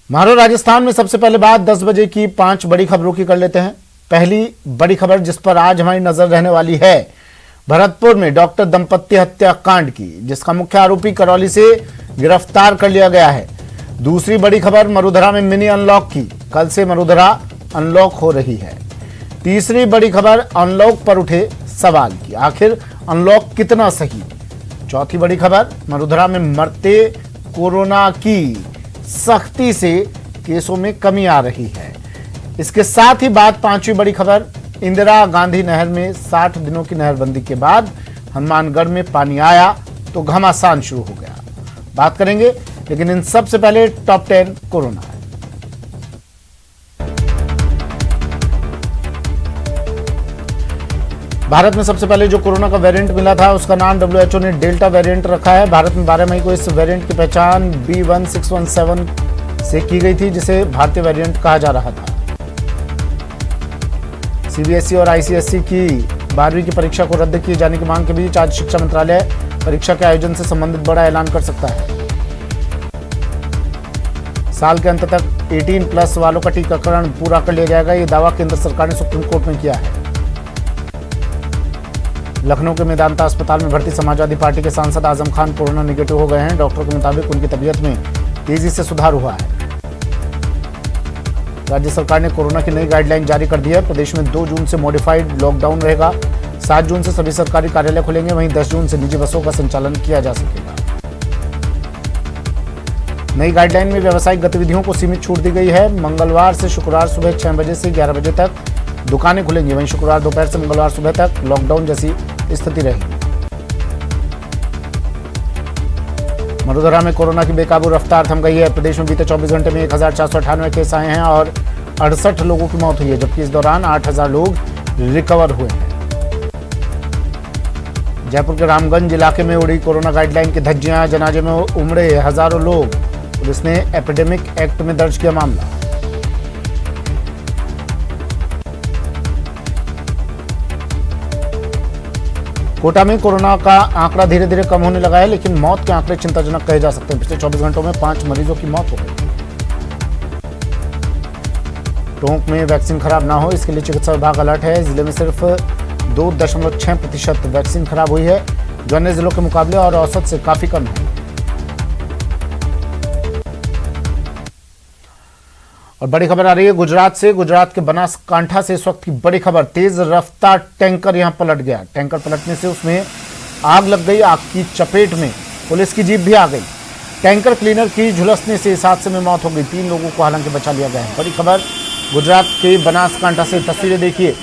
मारो राजस्थान में सबसे पहले बात 10 बजे की 5 बड़ी खबरों की कर लेते हैं। पहली बड़ी खबर जिस पर आज हमारी नजर रहने वाली है, भरतपुर में डॉक्टर दंपत्ति हत्याकांड की, जिसका मुख्य आरोपी करौली से गिरफ्तार कर लिया गया है। दूसरी बड़ी खबर मरुधरा में मिनी अनलॉक की, कल से मरुधरा अनलॉक हो रही है। तीसरी बड़ी खबर अनलॉक पर उठे सवाल की, आखिर अनलॉक कितना सही। चौथी बड़ी खबर मरुधरा में मरते कोरोना की सख्ती से केसों में कमी आ रही है। इसके साथ ही बात पांचवी बड़ी खबर, इंदिरा गांधी नहर में 60 दिनों की नहरबंदी के बाद हनुमानगढ़ में पानी आया तो घमासान शुरू हो गया। बात करेंगे, लेकिन इन सबसे पहले टॉप 10 कोरोना है। भारत में सबसे पहले जो कोरोना का वेरिएंट मिला था उसका नाम WHO ने डेल्टा वेरिएंट रखा है। भारत में 12 मई को इस वेरिएंट की पहचान B1617 से की गई थी, जिसे भारतीय वेरिएंट कहा जा रहा था। CBSE और ICSE की 12वीं की परीक्षा को रद्द किए जाने की मांग के बीच आज शिक्षा मंत्रालय परीक्षा के आयोजन से संबंधित बड़ा ऐलान कर सकता है। साल के अंत तक 18+ वालों का टीकाकरण पूरा कर लिया जाएगा, ये दावा केंद्र सरकार ने सुप्रीम कोर्ट में किया है। लखनऊ के मेदांता अस्पताल में भर्ती समाजवादी पार्टी के सांसद आजम खान कोरोना निगेटिव हो गए हैं। डॉक्टर के मुताबिक उनकी तबीयत में तेजी से सुधार हुआ है। राज्य सरकार ने कोरोना की नई गाइडलाइन जारी कर दी है। प्रदेश में 2 जून से मॉडिफाइड लॉकडाउन रहेगा। 7 जून से सभी सरकारी कार्यालय खुलेंगे, वहीं 10 जून से निजी बसों का संचालन किया जा सकेगा। नई गाइडलाइन में व्यावसायिक गतिविधियों को सीमित छूट दी गई है। मंगलवार से शुक्रवार सुबह 6 बजे से 11 बजे तक दुकानें खुलेंगी, वहीं शुक्रवार दोपहर से मंगलवार सुबह तक लॉकडाउन जैसी स्थिति रहेगी। मरुधरा में कोरोना की बेकाबू रफ्तार थम गई है। प्रदेश में बीते 24 घंटे में 1498 केस आए हैं और 68 लोगों की मौत हुई है, जबकि इस दौरान 8000 लोग रिकवर हुए हैं। जयपुर के रामगंज इलाके में उड़ी कोरोना गाइडलाइन की धज्जियां, जनाजे में उमड़े हजारों लोग। पुलिस ने एपिडेमिक एक्ट में दर्ज किया मामला। कोटा में कोरोना का आंकड़ा धीरे धीरे कम होने लगा है, लेकिन मौत के आंकड़े चिंताजनक कहे जा सकते हैं। पिछले 24 घंटों में 5 मरीजों की मौत हो गई। टोंक में वैक्सीन खराब ना हो, इसके लिए चिकित्सा विभाग अलर्ट है। जिले में सिर्फ 2.6% वैक्सीन खराब हुई है, जो अन्य जिलों के मुकाबले और औसत से काफी कम है। और बड़ी खबर आ रही है गुजरात से। गुजरात के बनासकांठा से इस वक्त की बड़ी खबर, तेज रफ्तार टैंकर यहां पलट गया। टैंकर पलटने से उसमें आग लग गई। आग की चपेट में पुलिस की जीप भी आ गई। टैंकर क्लीनर की झुलसने से इस हादसे में मौत हो गई। 3 लोगों को हालांकि बचा लिया गया है। बड़ी खबर गुजरात के बनासकांठा से, तस्वीरें देखिए,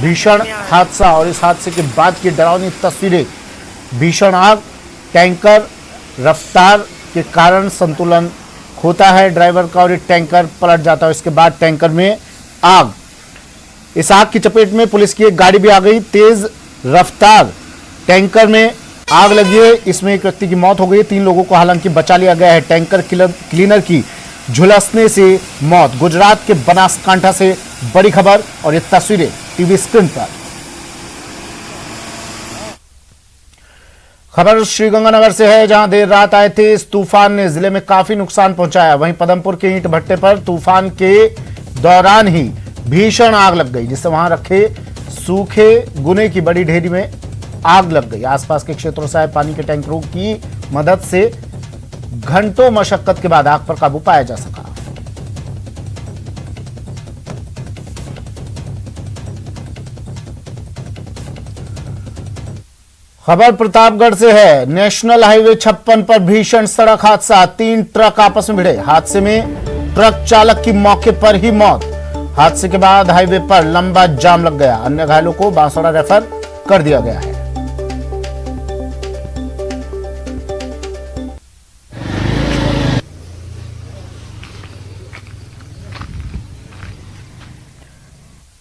भीषण हादसा और इस हादसे के बाद की डरावनी तस्वीरें। भीषण आग, टैंकर रफ्तार के कारण संतुलन होता है ड्राइवर का और ये टैंकर पलट जाता है। इसके बाद टैंकर में आग, इस आग की चपेट में पुलिस की एक गाड़ी भी आ गई। तेज रफ्तार टैंकर में आग लगी है, इसमें एक व्यक्ति की मौत हो गई। 3 लोगों को हालांकि बचा लिया गया है। टैंकर क्लीनर की झुलसने से मौत। गुजरात के बनासकांठा से बड़ी खबर और ये तस्वीरें टीवी स्क्रीन पर। खबर श्रीगंगानगर से है, जहां देर रात आए थे इस तूफान ने जिले में काफी नुकसान पहुंचाया। वहीं पदमपुर के ईंट भट्टे पर तूफान के दौरान ही भीषण आग लग गई, जिससे वहां रखे सूखे गुने की बड़ी ढेरी में आग लग गई। आसपास के क्षेत्रों से आए पानी के टैंकरों की मदद से घंटों मशक्कत के बाद आग पर काबू पाया जा सका। खबर प्रतापगढ़ से है। नेशनल हाईवे 56 पर भीषण सड़क हादसा, 3 ट्रक आपस में भिड़े। हादसे में ट्रक चालक की मौके पर ही मौत। हादसे के बाद हाईवे पर लंबा जाम लग गया। अन्य घायलों को बांसवाड़ा रेफर कर दिया गया है।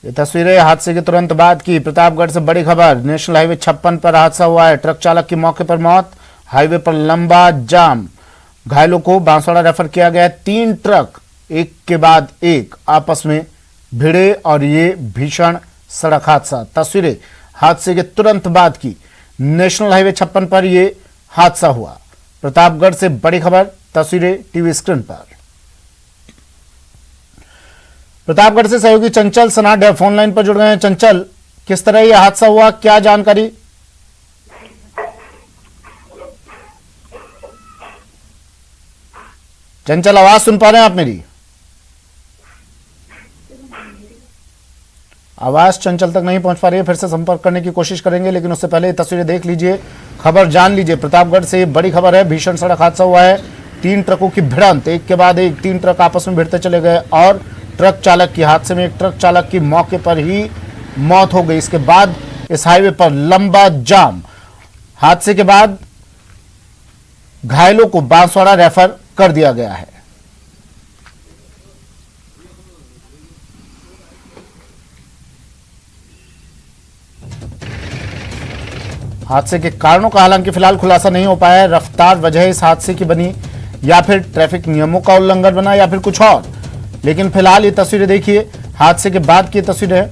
ये तस्वीरें हादसे के तुरंत बाद की। प्रतापगढ़ से बड़ी खबर, नेशनल हाईवे 56 पर हादसा हुआ है। ट्रक चालक की मौके पर मौत, हाईवे पर लंबा जाम। घायलों को बांसवाड़ा रेफर किया गया। 3 ट्रक एक के बाद एक आपस में भिड़े और ये भीषण सड़क हादसा। तस्वीरें हादसे के तुरंत बाद की। नेशनल हाईवे 56 पर यह हादसा हुआ। प्रतापगढ़ से बड़ी खबर, तस्वीरें टीवी स्क्रीन पर। प्रतापगढ़ से सहयोगी चंचल सनाडे फोन लाइन पर जुड़ गए हैं। चंचल, किस तरह यह हादसा हुआ, क्या जानकारी? चंचल, आवाज सुन पा रहे हैं आप मेरी? आवाज चंचल तक नहीं पहुंच पा रही है। फिर से संपर्क करने की कोशिश करेंगे, लेकिन उससे पहले तस्वीरें देख लीजिए, खबर जान लीजिए। प्रतापगढ़ से बड़ी खबर है, भीषण सड़क हादसा हुआ है। 3 ट्रकों की भिड़ंत, एक के बाद एक 3 ट्रक आपस में भिड़ते चले गए और ट्रक चालक की हादसे में एक ट्रक चालक की मौके पर ही मौत हो गई। इसके बाद इस हाईवे पर लंबा जाम। हादसे के बाद घायलों को बांसवाड़ा रेफर कर दिया गया है। हादसे के कारणों का हालांकि फिलहाल खुलासा नहीं हो पाया है। रफ्तार वजह इस हादसे की बनी, या फिर ट्रैफिक नियमों का उल्लंघन बना, या फिर कुछ और। लेकिन फिलहाल ये तस्वीरें देखिए, हादसे के बाद की तस्वीरें हैं।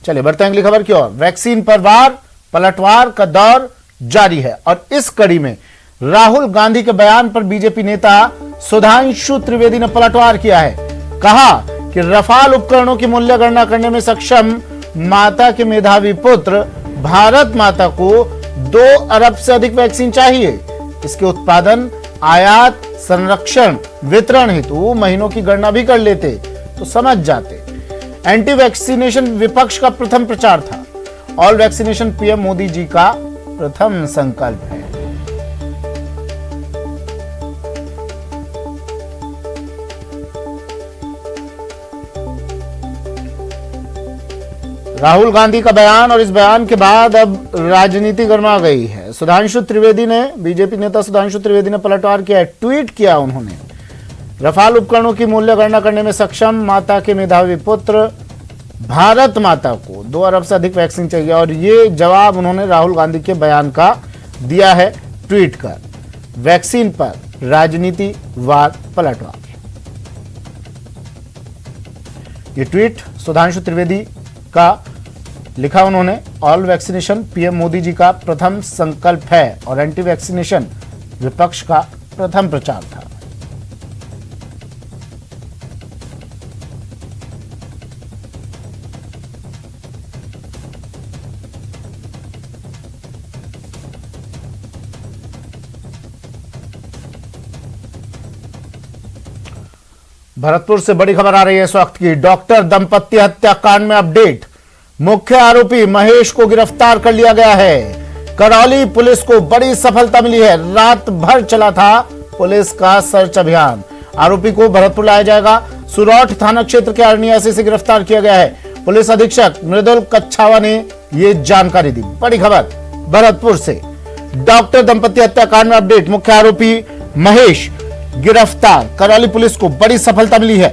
चलिए बढ़ते हैं अगली खबर की ओर। वैक्सीन पर वार, पलटवार का दौर जारी है और इस कड़ी में राहुल गांधी के बयान पर बीजेपी नेता सुधांशु त्रिवेदी ने पलटवार किया है। कहा कि रफाल उपकरणों की मूल्य गणना करने में सक्षम माता के मेधावी पुत्र भारत माता को 2 अरब से अधिक वैक्सीन चाहिए। इसके उत्पादन, आयात, संरक्षण, वितरण हेतु महीनों की गणना भी कर लेते तो समझ जाते। एंटी वैक्सीनेशन विपक्ष का प्रथम प्रचार था। All vaccination PM Modi ji का प्रथम संकल्प है। राहुल गांधी का बयान, और इस बयान के बाद अब राजनीति गर्मा गई है। सुधांशु त्रिवेदी ने, बीजेपी नेता सुधांशु त्रिवेदी ने पलटवार किया, ट्वीट किया उन्होंने। रफाल उपकरणों की मूल्य गणना करने में सक्षम माता के मेधावी पुत्र भारत माता को 2 अरब से अधिक वैक्सीन चाहिए, और ये जवाब उन्होंने राहुल गांधी के बयान का दिया है ट्वीट कर। वैक्सीन पर राजनीति वार पलटवार। ये ट्वीट सुधांशु त्रिवेदी का लिखा उन्होंने। All vaccination PM Modi ji का प्रथम संकल्प है और एंटी वैक्सीनेशन विपक्ष का प्रथम प्रचार था। भरतपुर से बड़ी खबर आ रही है इस वक्त की। डॉक्टर दंपत्ति हत्याकांड में अपडेट, मुख्य आरोपी महेश को गिरफ्तार कर लिया गया है। करौली पुलिस को बड़ी सफलता मिली है। रात भर चला था पुलिस का सर्च अभियान। आरोपी को भरतपुर लाया जाएगा। सुरौठ थाना क्षेत्र के अरनियासी से गिरफ्तार किया गया है। पुलिस अधीक्षक मृदुल कच्छावा ने यह जानकारी दी। बड़ी खबर भरतपुर से, डॉक्टर दंपत्ति हत्याकांड में अपडेट, मुख्य आरोपी महेश गिरफ्तार। करौली पुलिस को बड़ी सफलता मिली है।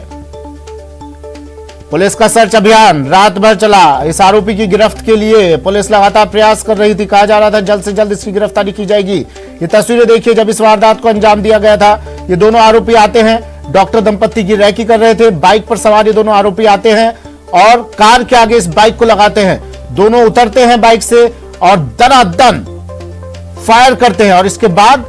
पुलिस का सर्च अभियान रात भर चला। इस आरोपी की गिरफ्त के लिए पुलिस लगातार प्रयास कर रही थी। कहा जा रहा था जल्द से जल्द इसकी गिरफ्तारी की जाएगी। ये तस्वीरें देखिए जब इस वारदात को अंजाम दिया गया था। ये दोनों आरोपी आते हैं, डॉक्टर दंपत्ति की रैकी कर रहे थे। बाइक पर सवार ये दोनों आरोपी आते हैं और कार के आगे इस बाइक को लगाते हैं। दोनों उतरते हैं बाइक से और दनादन फायर करते हैं और इसके बाद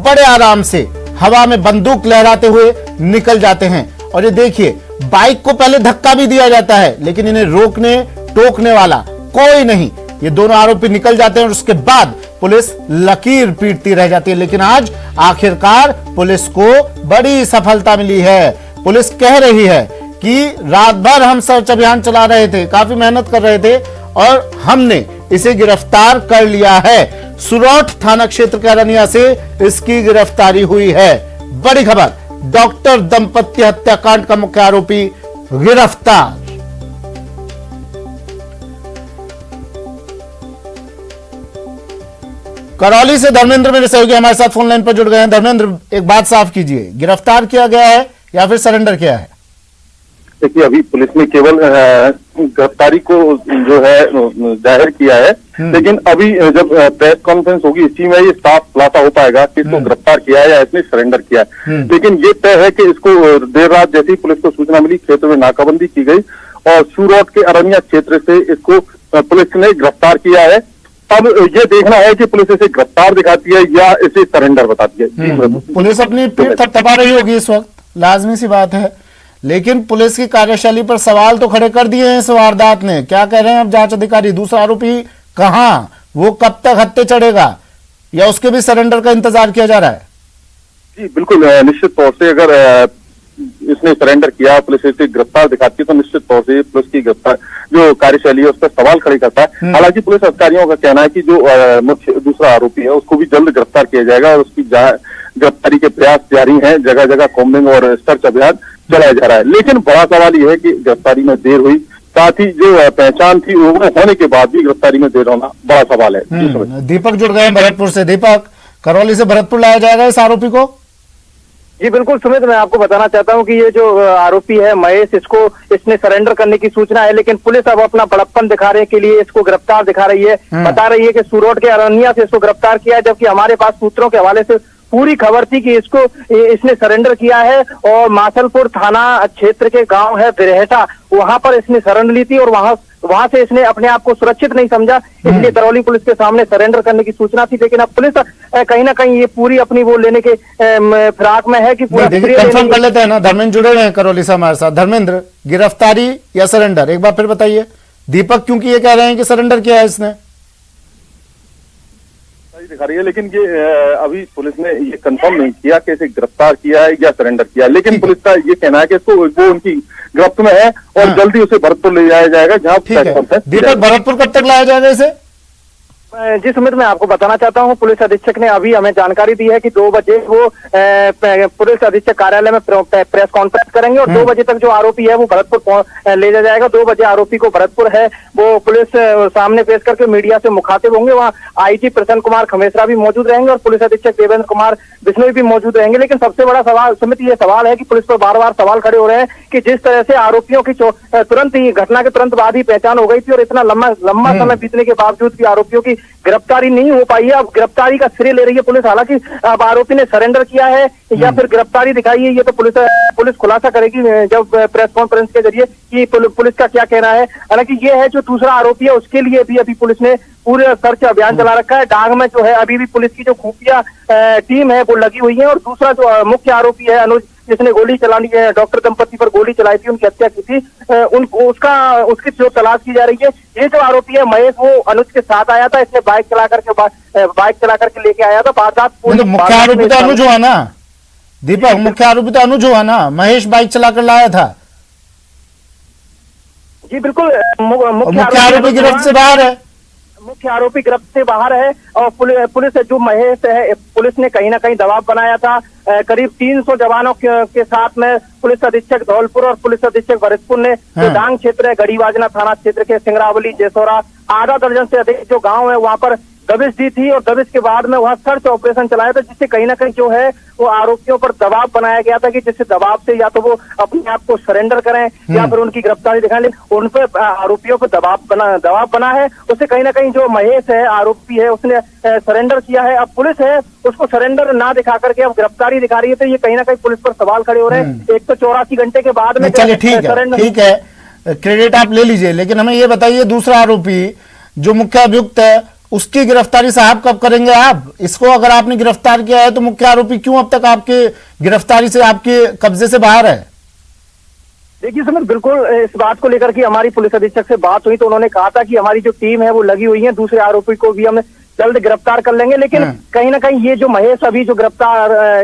बड़े आराम से हवा में बंदूक लहराते हुए निकल जाते हैं। और ये देखिए बाइक को पहले धक्का भी दिया जाता है, लेकिन इन्हें रोकने टोकने वाला कोई नहीं। ये दोनों आरोपी निकल जाते हैं और उसके बाद पुलिस लकीर पीटती रह जाती है। लेकिन आज आखिरकार पुलिस को बड़ी सफलता मिली है। पुलिस कह रही है कि रात भर हम सर्च अभियान चला रहे थे, काफी मेहनत कर रहे थे और हमने इसे गिरफ्तार कर लिया है। सुरौठ थाना क्षेत्र के अरनिया से इसकी गिरफ्तारी हुई है। बड़ी खबर, डॉक्टर दंपत्ति हत्याकांड का मुख्य आरोपी गिरफ्तार। करौली से धर्मेंद्र मेरे सहयोगी हमारे साथ फोन लाइन पर जुड़ गए हैं। धर्मेंद्र, एक बात साफ कीजिए, गिरफ्तार किया गया है या फिर सरेंडर किया है? देखिए अभी पुलिस ने केवल गिरफ्तारी को जो है जाहिर किया है, लेकिन अभी जब प्रेस कॉन्फ्रेंस होगी इसी में ये साफ खुलासा हो पाएगा कि इसको गिरफ्तार किया है या इसने सरेंडर किया है। लेकिन ये तय है कि इसको देर रात जैसी पुलिस को सूचना मिली, क्षेत्र में नाकाबंदी की गई और सूरत के अरनिया क्षेत्र से इसको पुलिस ने गिरफ्तार किया है। अब ये देखना है कि पुलिस इसे गिरफ्तार दिखाती है या इसे सरेंडर बताती है। पुलिस अपनी पीठ थपथपा रही होगी इस वक्त, लाजमी सी बात है। लेकिन पुलिस की कार्यशैली पर सवाल तो खड़े कर दिए हैं इस वारदात ने। क्या कह रहे हैं अब जांच अधिकारी? दूसरा आरोपी कहां, वो कब तक हत्थे चढ़ेगा, या उसके भी सरेंडर का इंतजार किया जा रहा है? जी बिल्कुल, निश्चित तौर से अगर इसने सरेंडर किया, पुलिस इसे गिरफ्तार दिखाती है तो निश्चित तौर से पुलिस की गिरफ्तार जो कार्यशैली है उस पर सवाल खड़े करता है। हालांकि पुलिस अधिकारियों का कहना है कि जो मुख्य दूसरा आरोपी है उसको भी जल्द गिरफ्तार किया जाएगा और उसकी गिरफ्तारी के प्रयास जारी हैं। जगह जगह कॉम्बिंग और सर्च अभियान चलाया जा रहा है। लेकिन बड़ा सवाल यह है कि गिरफ्तारी में देर हुई, साथ ही जो पहचान थी वो होने के बाद भी गिरफ्तारी में देर होना बड़ा सवाल है। दीपक जुड़ गए भरतपुर से। दीपक, करौली से भरतपुर लाया जाएगा इस आरोपी को? जी बिल्कुल सुमित, मैं आपको बताना चाहता हूं कि ये जो आरोपी है महेश, इसने सरेंडर करने की सूचना है, लेकिन पुलिस अब अपना बड़प्पन दिखाने के लिए इसको गिरफ्तार दिखा रही है। बता रही है कि सूरोट के अरनिया से इसको गिरफ्तार किया है, जबकि हमारे पास सूत्रों के हवाले से पूरी खबर थी कि इसने सरेंडर किया है और मासलपुर थाना क्षेत्र के गांव है बिरहेटा, वहां पर इसने शरण ली थी और वहां से इसने अपने आप को सुरक्षित नहीं समझा, इसलिए करौली पुलिस के सामने सरेंडर करने की सूचना थी। लेकिन अब पुलिस कहीं ना कहीं ये पूरी अपनी वो लेने के फिराक में है कि पूरा कंफर्म कर लेते हैं ना। धर्मेंद्र जुड़े हुए हैं करौली से हमारे साथ। धर्मेंद्र, गिरफ्तारी या सरेंडर, एक बार फिर बताइए। दीपक क्योंकि ये कह रहे हैं कि सरेंडर किया है इसने, दिखा रही है, लेकिन ये अभी पुलिस ने ये कंफर्म नहीं किया कि इसे गिरफ्तार किया है या सरेंडर किया है। लेकिन पुलिस का ये कहना है कि इसको वो उनकी गिरफ्त में है और जल्दी उसे भरतपुर ले जाया जाएगा, जहां दीपक भरतपुर कब तक लाया जाएगा इसे? जी सुमित, मैं आपको बताना चाहता हूं, पुलिस अधीक्षक ने अभी हमें जानकारी दी है कि 2 बजे वो पुलिस अधीक्षक कार्यालय में प्रेस कॉन्फ्रेंस करेंगे और 2 बजे तक जो आरोपी है वो भरतपुर ले जाया जाएगा। 2 बजे आरोपी को भरतपुर है वो पुलिस सामने पेश करके मीडिया से मुखातिब होंगे। वहाँ आईजी प्रसन्न कुमार खमेसरा भी मौजूद रहेंगे और पुलिस अधीक्षक देवेंद्र कुमार बिश्नोई भी मौजूद रहेंगे। लेकिन सबसे बड़ा सवाल सुमित ये सवाल है कि पुलिस पर बार बार सवाल खड़े हो रहे हैं कि जिस तरह से आरोपियों की तुरंत ही घटना के तुरंत बाद ही पहचान हो गई थी और इतना लंबा समय बीतने के बावजूद भी आरोपियों की गिरफ्तारी नहीं हो पाई है। अब गिरफ्तारी का श्रेय ले रही है पुलिस। हालांकि अब आरोपी ने सरेंडर किया है या फिर गिरफ्तारी दिखाई है, ये तो पुलिस खुलासा करेगी जब प्रेस कॉन्फ्रेंस के जरिए कि पुलिस का क्या कहना है। हालांकि ये है जो दूसरा आरोपी है उसके लिए भी अभी पुलिस ने पूरे सर्च अभियान चला रखा है। डांग में जो है अभी भी पुलिस की जो खुफिया टीम है वो लगी हुई है। और दूसरा जो मुख्य आरोपी है अनुज, जिसने गोली चलानी है, डॉक्टर दंपति पर गोली चलाई थी, उनकी हत्या की थी, उसकी जो तलाश की जा रही है। ये जो आरोपी है महेश, वो अनुज के साथ आया था, इसने बाइक चला करके लेके आया था। वारदात मुख्य आरोपी तो अनुज हुआ ना दीपक, मुख्य आरोपी तो अनुज हुआ ना, महेश बाइक चलाकर लाया था। जी बिल्कुल, मुख्य आरोपी गिरफ्त से बाहर है। मुख्य आरोपी गिरफ्त से बाहर है और पुलिस जो महेश है, पुलिस ने कहीं ना कहीं दबाव बनाया था। करीब 300 जवानों के साथ में पुलिस अधीक्षक धौलपुर और पुलिस अधीक्षक भरतपुर ने जो डांग क्षेत्र है, गढ़ीवाजना थाना क्षेत्र के सिंगरावली, जेसोरा, आधा दर्जन से अधिक जो गांव है वहां पर दबिश दी थी और दबिश के बाद में वहां सर्च ऑपरेशन चलाया था, जिससे कहीं ना कहीं जो है वो आरोपियों पर दबाव बनाया गया था कि जिससे दबाव से या तो वो अपने आप को सरेंडर करें या फिर उनकी गिरफ्तारी दिखाएं। लेकिन उन पर आरोपियों पर दबाव बना है, उससे कहीं ना कहीं जो महेश है आरोपी है उसने सरेंडर किया है। अब पुलिस है उसको सरेंडर ना दिखा करके अब गिरफ्तारी दिखा रही है, तो ये कहीं ना कहीं पुलिस पर सवाल खड़े हो रहे हैं। एक तो 84 घंटे के बाद में चलिए ठीक है, क्रेडिट आप ले लीजिए, लेकिन हमें ये बताइए दूसरा आरोपी जो मुख्य अभियुक्त है उसकी गिरफ्तारी साहब कब करेंगे आप? इसको अगर आपने गिरफ्तार किया है तो मुख्य आरोपी क्यों अब तक आपके गिरफ्तारी से, आपके कब्जे से बाहर है? देखिए सुमित, बिल्कुल इस बात को लेकर के हमारी पुलिस अधीक्षक से बात हुई तो उन्होंने कहा था कि हमारी जो टीम है वो लगी हुई है, दूसरे आरोपी को भी हम जल्द गिरफ्तार कर लेंगे। लेकिन कहीं ना कहीं ये जो महेश अभी जो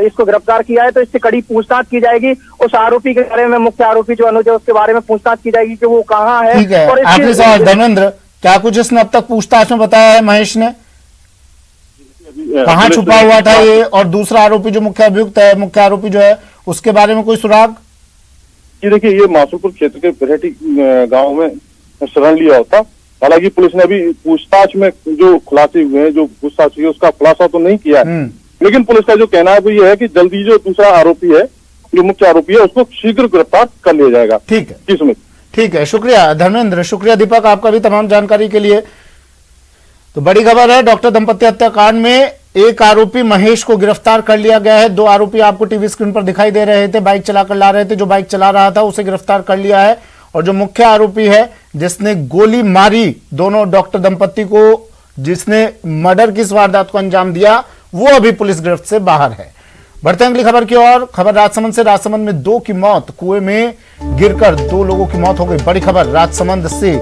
इसको गिरफ्तार किया है तो इससे कड़ी पूछताछ की जाएगी। उस आरोपी के बारे में, मुख्य आरोपी जो अनुज है उसके बारे में पूछताछ की जाएगी कि वो कहाँ है। ठीक है, आखिरी सवाल धर्मेंद्र, क्या कुछ इसने अब तक पूछताछ में बताया है महेश ने? कहाँ छुपा हुआ था ये? और दूसरा आरोपी जो मुख्य अभियुक्त है, मुख्य आरोपी जो है, उसके बारे में कोई सुराग? ये देखिए, ये मासुलपुर क्षेत्र के बिरहेटी गांव में शरण लिया होता। हालांकि पुलिस ने अभी पूछताछ में जो खुलासे हुए हैं, जो पूछताछ हुई है उसका खुलासा तो नहीं किया है। लेकिन पुलिस का जो कहना है वो ये है कि जल्दी जो दूसरा आरोपी है, जो मुख्य आरोपी है, उसको शीघ्र गिरफ्तार कर लिया जाएगा। ठीक है जी सुमित, ठीक है, शुक्रिया धर्मेंद्र, शुक्रिया दीपक आपका भी तमाम जानकारी के लिए। तो बड़ी खबर है, डॉक्टर दंपति हत्याकांड में एक आरोपी महेश को गिरफ्तार कर लिया गया है। 2 आरोपी आपको टीवी स्क्रीन पर दिखाई दे रहे थे, बाइक चलाकर ला रहे थे, जो बाइक चला रहा था उसे गिरफ्तार कर लिया है। और जो मुख्य आरोपी है जिसने गोली मारी दोनों डॉक्टर दंपति को, जिसने मर्डर की इस वारदात को अंजाम दिया, वो अभी पुलिस गिरफ्त से बाहर है। बढ़ते हैं अगली खबर की ओर। खबर राजसमंद से। राजसमंद में 2 की मौत, कुएं में गिरकर 2 लोगों की मौत हो गई। बड़ी खबर राजसमंद से।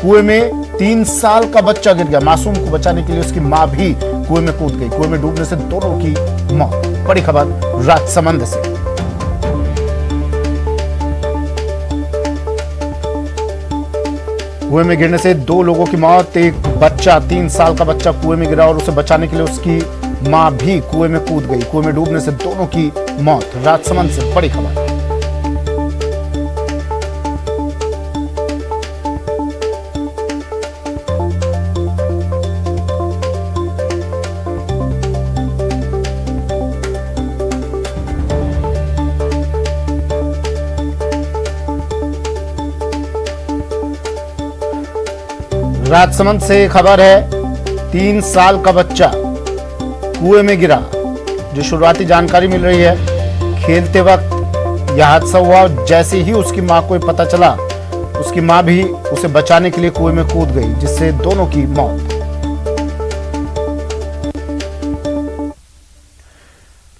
कुएं में 3 साल का बच्चा गिर गया। मासूम को बचाने के लिए उसकी मां भी कुएं में कूद गई। कुएं में डूबने से दोनों की मौत। बड़ी खबर राजसमंद से। कुएं में गिरने से 2 लोगों की मौत। एक बच्चा, 3 साल का बच्चा कुएं में गिरा और उसे बचाने के लिए उसकी मां भी कुएं में कूद गई। कुएं में डूबने से दोनों की मौत। राजसमंद से बड़ी खबर। राजसमंद से खबर है, 3 साल का बच्चा कुएं में गिरा। जो शुरुआती जानकारी मिल रही है, खेलते वक्त यह हादसा हुआ। जैसे ही उसकी मां को पता चला, उसकी मां भी उसे बचाने के लिए कुएं में कूद गई, जिससे दोनों की मौत।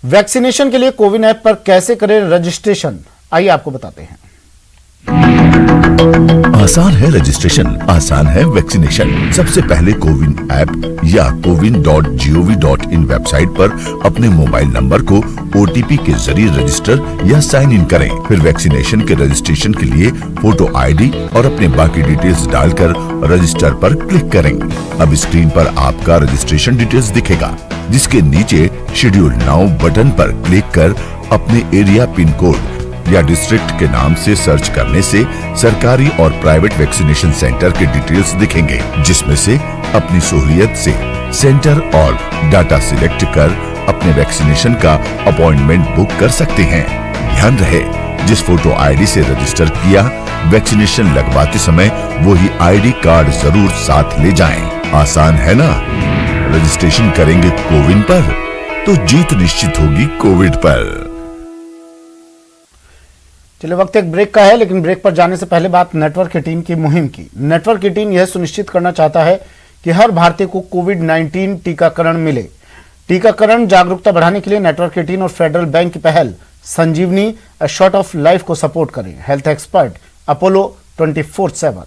वैक्सीनेशन के लिए कोविन ऐप पर कैसे करें रजिस्ट्रेशन, आइए आपको बताते हैं। आसान है रजिस्ट्रेशन, आसान है वैक्सीनेशन। सबसे पहले कोविन ऐप या cowin.gov.in वेबसाइट पर अपने मोबाइल नंबर को OTP के जरिए रजिस्टर या साइन इन करें। फिर वैक्सीनेशन के रजिस्ट्रेशन के लिए फोटो ID और अपने बाकी डिटेल्स डालकर रजिस्टर पर क्लिक करें। अब स्क्रीन पर आपका रजिस्ट्रेशन डिटेल्स दिखेगा, जिसके नीचे शेड्यूल नाउ बटन पर क्लिक कर अपने एरिया पिन कोड या डिस्ट्रिक्ट के नाम से सर्च करने से सरकारी और प्राइवेट वैक्सीनेशन सेंटर के डिटेल्स दिखेंगे, जिसमें से अपनी सहूलियत से सेंटर और डाटा सिलेक्ट कर अपने वैक्सीनेशन का अपॉइंटमेंट बुक कर सकते हैं। ध्यान रहे, जिस फोटो ID से रजिस्टर किया, वैक्सीनेशन लगवाते समय वही ID कार्ड जरूर साथ ले जाएं। आसान है ना? रजिस्ट्रेशन करेंगे कोविन पर तो जीत निश्चित होगी कोविड पर। चलिए, वक्त एक ब्रेक का है, लेकिन ब्रेक पर जाने से पहले बात नेटवर्क की टीम की मुहिम की। नेटवर्क की टीम यह सुनिश्चित करना चाहता है कि हर भारतीय को कोविड-19 टीकाकरण मिले। टीकाकरण जागरूकता बढ़ाने के लिए नेटवर्क की टीम और फेडरल बैंक की पहल संजीवनी अ शॉट ऑफ लाइफ को सपोर्ट करें। Health expert Apollo 24/7।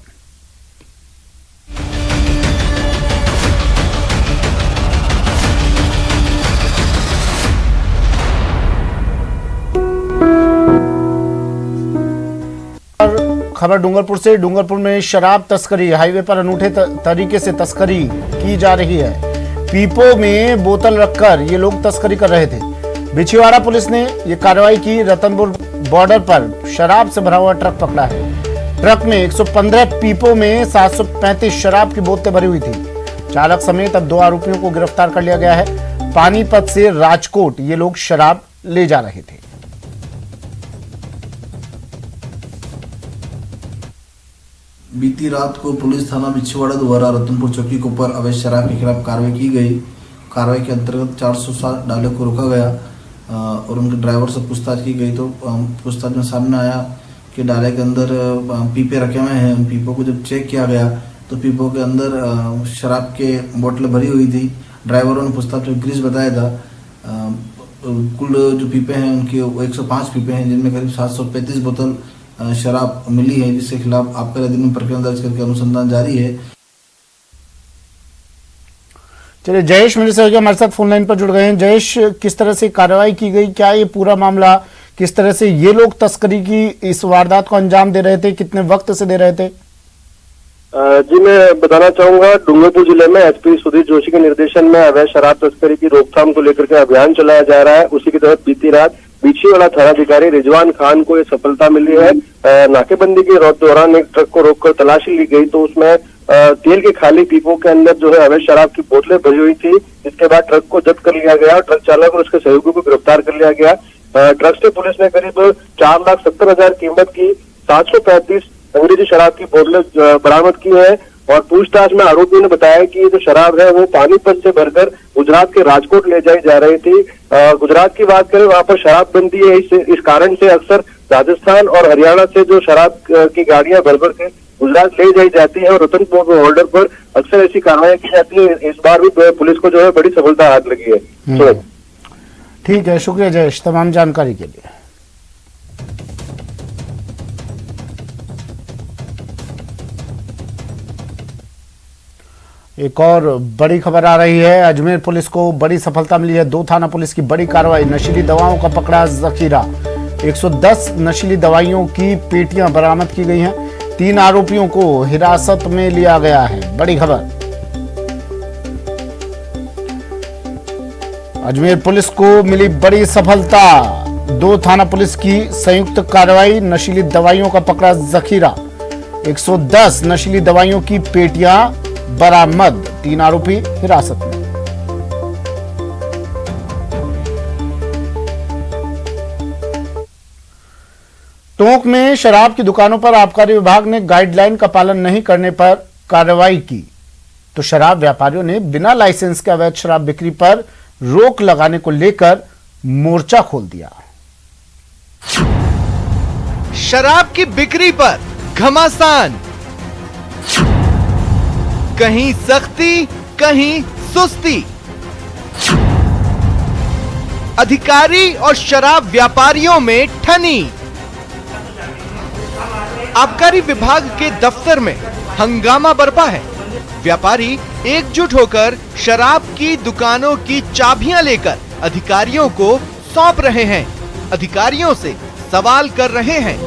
खबर डूंगरपुर से। डूंगरपुर में शराब तस्करी, हाईवे पर अनूठे तरीके से तस्करी की जा रही है। पीपो में बोतल रखकर ये लोग तस्करी कर रहे थे। बिछीवाड़ा पुलिस ने ये कार्रवाई की। रतनपुर बॉर्डर पर शराब से भरा हुआ ट्रक पकड़ा है। ट्रक में 115 पीपो में 735 शराब की बोतलें भरी हुई थी। चालक समेत अब 2 आरोपियों को गिरफ्तार कर लिया गया है। पानीपत से राजकोट ये लोग शराब ले जा रहे थे। बीती रात को पुलिस थाना बिछवाड़ा द्वारा रतनपुर चौकी के ऊपर अवैध शराब के खिलाफ कार्रवाई की गई। कार्रवाई के अंतर्गत 407 डाले को रोका गया और उनके ड्राइवर से पूछताछ की गई। तो पूछताछ में सामने आया कि डाले के अंदर पीपे रखे हुए हैं। उन पीपों को जब चेक किया गया तो पीपों के अंदर शराब के बोतलें भरी हुई थी। ड्राइवरों ने पूछताछ में ग्रीस बताया था। कुल जो पीपे हैं उनके 105 पीपे हैं, जिनमें करीब 735 बोतल शराब मिली है, जिसके खिलाफ आपका अधिनियम प्रकरण दर्ज करके अनुसंधान जारी है। चलिए, जयेश मेरे से हमारे साथ फोन लाइन पर जुड़ गए हैं। जयेश, किस तरह से कार्रवाई की गई, क्या ये पूरा मामला, किस तरह से ये लोग तस्करी की इस वारदात को अंजाम दे रहे थे, कितने वक्त से दे रहे थे? जी, मैं बताना चाहूंगा, डूंगरपुर जिले में SP सुधीर जोशी के निर्देशन में अवैध शराब तस्करी की रोकथाम को लेकर के अभियान चलाया जा रहा है। उसी के तहत बीती रात बिछीवाड़ा थानाधिकारी रिजवान खान को ये सफलता मिली है। नाकेबंदी के दौरान एक ट्रक को रोककर तलाशी ली गई तो उसमें तेल के खाली पीपों के अंदर जो है अवैध शराब की बोतलें भरी हुई थी। इसके बाद ट्रक को जब्त कर लिया गया और ट्रक चालक और उसके सहयोगियों को गिरफ्तार कर लिया गया। ट्रक से पुलिस ने करीब 4,70,000 कीमत की 735 अंग्रेजी शराब की बोतलें बरामद की है। और पूछताछ में आरोपी ने बताया कि ये जो शराब है वो पानीपत से भरकर गुजरात के राजकोट ले जाई जा रही थी। गुजरात की बात करें, वहां पर शराब बनती है। इस कारण से अक्सर राजस्थान और हरियाणा से जो शराब की गाड़ियां भर भर के गुजरात ले जाई जाती है और रतनपुर होल्डर पर अक्सर ऐसी कार्रवाई की जाती है। इस बार भी पुलिस को जो है बड़ी सफलता हाथ लगी है। ठीक है, शुक्रिया जयेश तमाम जानकारी के लिए। एक और बड़ी खबर आ रही है। अजमेर पुलिस को बड़ी सफलता मिली है। 2 थाना पुलिस की बड़ी कार्रवाई, नशीली दवाओं का पकड़ा जखीरा। 110 नशीली दवाइयों की पेटियां बरामद की गई हैं। 3 आरोपियों को हिरासत में लिया गया है। बड़ी खबर, अजमेर पुलिस को मिली बड़ी सफलता। 2 थाना पुलिस की संयुक्त कार्रवाई, नशीली दवाइयों का पकड़ा जखीरा। 110 नशीली दवाइयों की पेटियां बरामद, 3 आरोपी हिरासत में। टोंक में शराब की दुकानों पर आबकारी विभाग ने गाइडलाइन का पालन नहीं करने पर कार्रवाई की, तो शराब व्यापारियों ने बिना लाइसेंस के अवैध शराब बिक्री पर रोक लगाने को लेकर मोर्चा खोल दिया। शराब की बिक्री पर घमासान, कहीं सख्ती कहीं सुस्ती। अधिकारी और शराब व्यापारियों में ठनी। आबकारी विभाग के दफ्तर में हंगामा बरपा है। व्यापारी एकजुट होकर शराब की दुकानों की चाबियां लेकर अधिकारियों को सौंप रहे हैं। अधिकारियों से सवाल कर रहे हैं,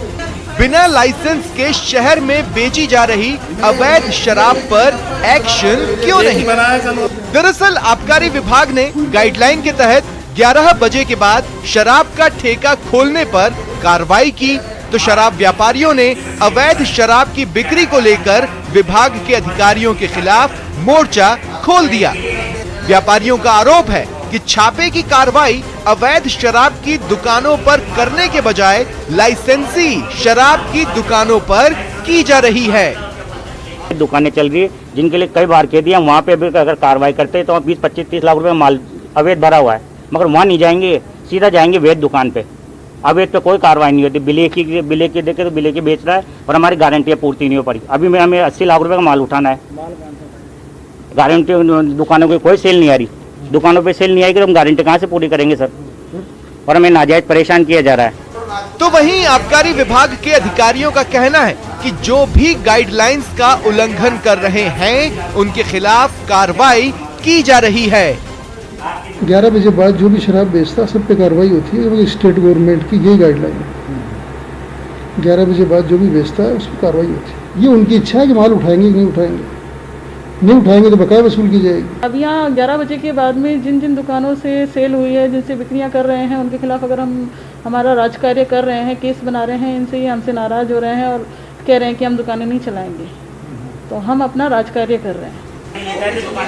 बिना लाइसेंस के शहर में बेची जा रही अवैध शराब पर एक्शन क्यों नहीं? दरअसल आबकारी विभाग ने गाइडलाइन के तहत 11 बजे के बाद शराब का ठेका खोलने पर कार्रवाई की, तो शराब व्यापारियों ने अवैध शराब की बिक्री को लेकर विभाग के अधिकारियों के खिलाफ मोर्चा खोल दिया। व्यापारियों का आरोप है कि छापे की कार्रवाई अवैध शराब की दुकानों पर करने के बजाय लाइसेंसी शराब की दुकानों पर की जा रही है। दुकानें चल रही है जिनके लिए कई बार कह दिया, वहाँ पे भी अगर कार्रवाई करते हैं तो 20-25-30 लाख रुपए माल अवैध भरा हुआ है, मगर वहाँ नहीं जाएंगे, सीधा जाएंगे वैध दुकान पे। अवैध पे कोई कार्रवाई नहीं होती। बिले की देखे तो बिले की बेच रहा है और हमारी गारंटी पूर्ति नहीं हो पड़ी। अभी में हमें 80 लाख रुपए का माल उठाना है। गारंटी दुकानों की कोई सेल नहीं आ रही, दुकानों पे सेल नहीं आएगी तो हम गारंटी कहाँ से पूरी करेंगे सर? और हमें नाजायज परेशान किया जा रहा है। तो वहीं आबकारी विभाग के अधिकारियों का कहना है कि जो भी गाइडलाइंस का उल्लंघन कर रहे हैं उनके खिलाफ कार्रवाई की जा रही है। 11 बजे बाद जो भी शराब बेचता सब पे कार्रवाई होती है, क्योंकि स्टेट गवर्नमेंट की यही गाइडलाइन है। 11 बजे बाद जो भी बेचता है उस पर कार्रवाई होती है। ये उनकी इच्छा है कि माल उठाएंगे कि नहीं उठाएंगे, नहीं उठाएंगे तो बकाया वसूल की जाएगी। अब यहाँ 11 बजे के बाद में जिन जिन दुकानों से सेल हुई है, जिनसे बिक्रियाँ कर रहे हैं, उनके खिलाफ अगर हम हमारा राजकार्य कर रहे हैं, केस बना रहे हैं, इनसे ये हमसे नाराज हो रहे हैं और कह रहे हैं कि हम दुकानें नहीं चलाएंगे, तो हम अपना राजकार्य कर रहे हैं।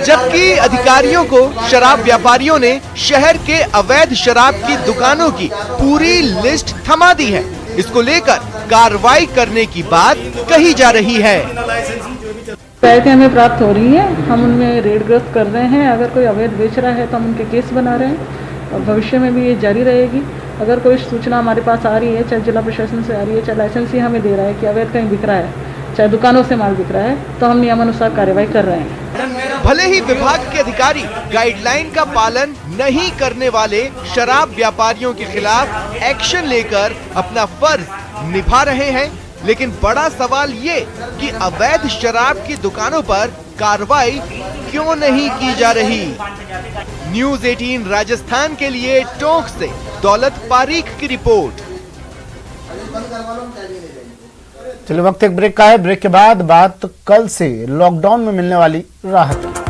जबकि अधिकारियों को शराब व्यापारियों ने शहर के अवैध शराब की दुकानों की पूरी लिस्ट थमा दी है। इसको लेकर कार्रवाई करने की बात कही जा रही है। शिकायतें हमें प्राप्त हो रही हैं, हम उनमें रेडग्रस्त कर रहे हैं। अगर कोई अवैध बेच रहा है तो हम उनके केस बना रहे हैं और भविष्य में भी ये जारी रहेगी। अगर कोई सूचना हमारे पास आ रही है, चाहे जिला प्रशासन से आ रही है, चाहे लाइसेंस ही हमें दे रहा है कि अवैध कहीं बिक रहा है, चाहे दुकानों से माल बिक रहा है, तो हम नियमानुसार कार्रवाई कर रहे हैं। भले ही विभाग के अधिकारी गाइडलाइन का पालन नहीं करने वाले शराब व्यापारियों के खिलाफ एक्शन लेकर अपना फर्ज निभा रहे हैं, लेकिन बड़ा सवाल ये कि अवैध शराब की दुकानों पर कार्रवाई क्यों नहीं की जा रही। न्यूज़ 18 राजस्थान के लिए टोंक से दौलत पारीख की रिपोर्ट। चलिए वक्त एक ब्रेक का है। ब्रेक के बाद बात कल से लॉकडाउन में मिलने वाली राहत।